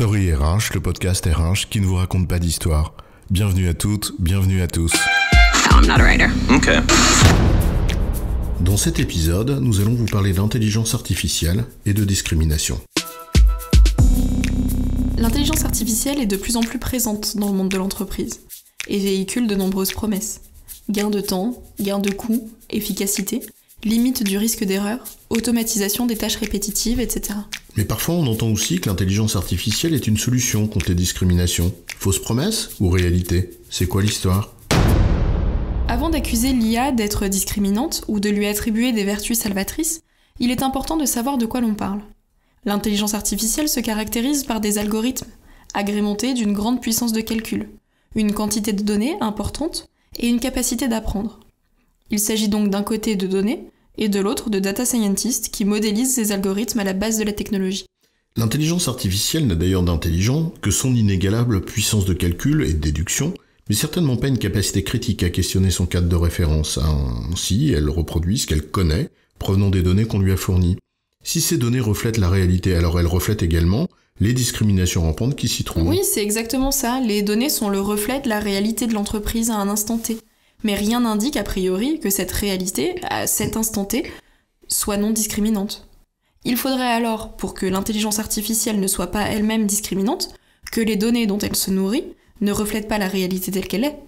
Story RH, le podcast RH qui ne vous raconte pas d'histoire. Bienvenue à toutes, bienvenue à tous. No, I'm not a writer. Okay. Dans cet épisode, nous allons vous parler d'intelligence artificielle et de discrimination. L'intelligence artificielle est de plus en plus présente dans le monde de l'entreprise et véhicule de nombreuses promesses. Gain de temps, gain de coûts, efficacité, limite du risque d'erreur, automatisation des tâches répétitives, etc. Mais parfois on entend aussi que l'intelligence artificielle est une solution contre les discriminations. Fausse promesse ou réalité? C'est quoi l'histoire? Avant d'accuser l'IA d'être discriminante ou de lui attribuer des vertus salvatrices, il est important de savoir de quoi l'on parle. L'intelligence artificielle se caractérise par des algorithmes agrémentés d'une grande puissance de calcul, une quantité de données importante et une capacité d'apprendre. Il s'agit donc d'un côté de données et de l'autre de data scientists qui modélisent ces algorithmes à la base de la technologie. L'intelligence artificielle n'a d'ailleurs d'intelligent que son inégalable puissance de calcul et de déduction, mais certainement pas une capacité critique à questionner son cadre de référence. Ainsi, elle reproduit ce qu'elle connaît, provenant des données qu'on lui a fournies. Si ces données reflètent la réalité, alors elles reflètent également les discriminations rampantes qui s'y trouvent. Oui, c'est exactement ça. Les données sont le reflet de la réalité de l'entreprise à un instant T. Mais rien n'indique a priori que cette réalité, à cet instant T, soit non discriminante. Il faudrait alors, pour que l'intelligence artificielle ne soit pas elle-même discriminante, que les données dont elle se nourrit ne reflètent pas la réalité telle qu'elle est,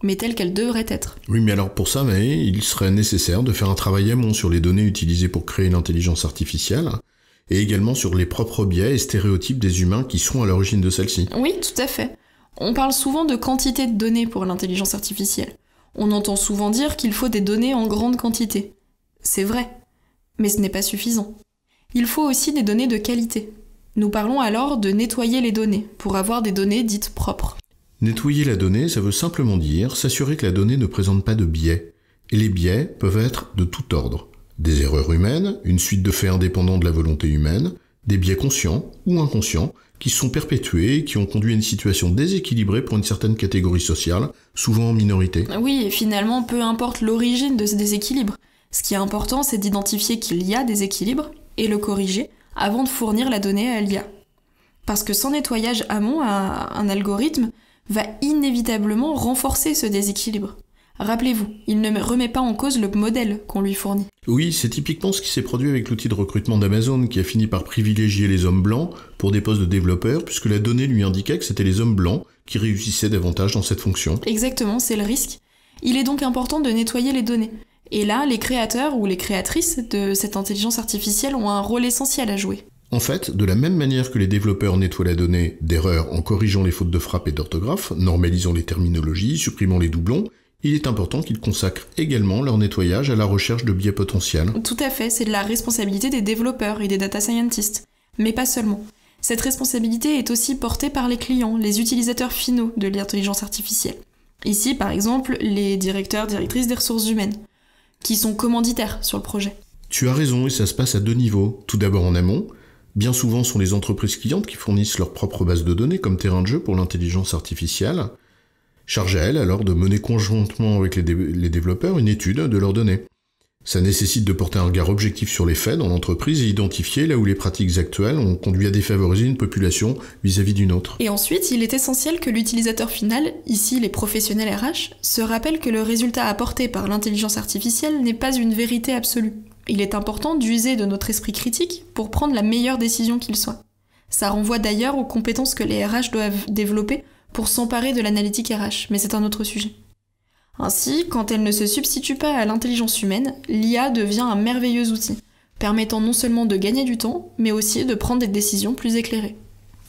mais telle qu'elle devrait être. Oui, mais alors pour ça, il serait nécessaire de faire un travail amont sur les données utilisées pour créer l'intelligence artificielle, et également sur les propres biais et stéréotypes des humains qui sont à l'origine de celle-ci. Oui, tout à fait. On parle souvent de quantité de données pour l'intelligence artificielle. On entend souvent dire qu'il faut des données en grande quantité. C'est vrai, mais ce n'est pas suffisant. Il faut aussi des données de qualité. Nous parlons alors de nettoyer les données, pour avoir des données dites propres. Nettoyer la donnée, ça veut simplement dire s'assurer que la donnée ne présente pas de biais. Et les biais peuvent être de tout ordre. Des erreurs humaines, une suite de faits indépendants de la volonté humaine, des biais conscients ou inconscients qui sont perpétués et qui ont conduit à une situation déséquilibrée pour une certaine catégorie sociale, souvent en minorité. Oui, et finalement, peu importe l'origine de ce déséquilibre. Ce qui est important, c'est d'identifier qu'il y a déséquilibre et le corriger avant de fournir la donnée à l'IA. Parce que sans nettoyage amont, un algorithme va inévitablement renforcer ce déséquilibre. Rappelez-vous, il ne remet pas en cause le modèle qu'on lui fournit. Oui, c'est typiquement ce qui s'est produit avec l'outil de recrutement d'Amazon qui a fini par privilégier les hommes blancs pour des postes de développeurs puisque la donnée lui indiquait que c'était les hommes blancs qui réussissaient davantage dans cette fonction. Exactement, c'est le risque. Il est donc important de nettoyer les données. Et là, les créateurs ou les créatrices de cette intelligence artificielle ont un rôle essentiel à jouer. En fait, de la même manière que les développeurs nettoient la donnée d'erreurs en corrigeant les fautes de frappe et d'orthographe, normalisant les terminologies, supprimant les doublons, il est important qu'ils consacrent également leur nettoyage à la recherche de biais potentiels. Tout à fait, c'est de la responsabilité des développeurs et des data scientists. Mais pas seulement. Cette responsabilité est aussi portée par les clients, les utilisateurs finaux de l'intelligence artificielle. Ici, par exemple, les directeurs, directrices des ressources humaines, qui sont commanditaires sur le projet. Tu as raison, et ça se passe à deux niveaux. Tout d'abord en amont. Bien souvent, ce sont les entreprises clientes qui fournissent leur propre base de données comme terrain de jeu pour l'intelligence artificielle. Charge à elle alors de mener conjointement avec les développeurs une étude de leurs données. Ça nécessite de porter un regard objectif sur les faits dans l'entreprise et identifier là où les pratiques actuelles ont conduit à défavoriser une population vis-à-vis d'une autre. Et ensuite, il est essentiel que l'utilisateur final, ici les professionnels RH, se rappelle que le résultat apporté par l'intelligence artificielle n'est pas une vérité absolue. Il est important d'user de notre esprit critique pour prendre la meilleure décision qu'il soit. Ça renvoie d'ailleurs aux compétences que les RH doivent développer pour s'emparer de l'analytique RH, mais c'est un autre sujet. Ainsi, quand elle ne se substitue pas à l'intelligence humaine, l'IA devient un merveilleux outil, permettant non seulement de gagner du temps, mais aussi de prendre des décisions plus éclairées.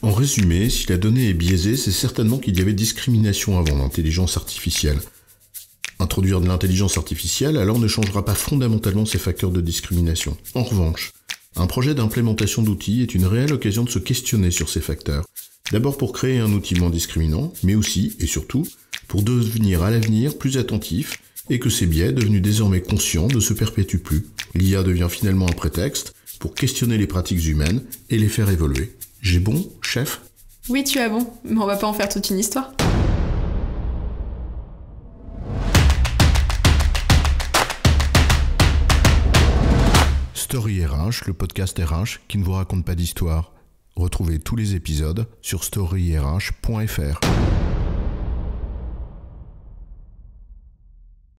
En résumé, si la donnée est biaisée, c'est certainement qu'il y avait discrimination avant l'intelligence artificielle. Introduire de l'intelligence artificielle alors ne changera pas fondamentalement ces facteurs de discrimination. En revanche, un projet d'implémentation d'outils est une réelle occasion de se questionner sur ces facteurs. D'abord pour créer un outil moins discriminant, mais aussi, et surtout, pour devenir à l'avenir plus attentif et que ces biais, devenus désormais conscients, ne se perpétuent plus. L'IA devient finalement un prétexte pour questionner les pratiques humaines et les faire évoluer. J'ai bon, chef? Oui, tu as bon, mais on va pas en faire toute une histoire. Story RH, le podcast RH qui ne vous raconte pas d'histoire. Retrouvez tous les épisodes sur storyrh.fr.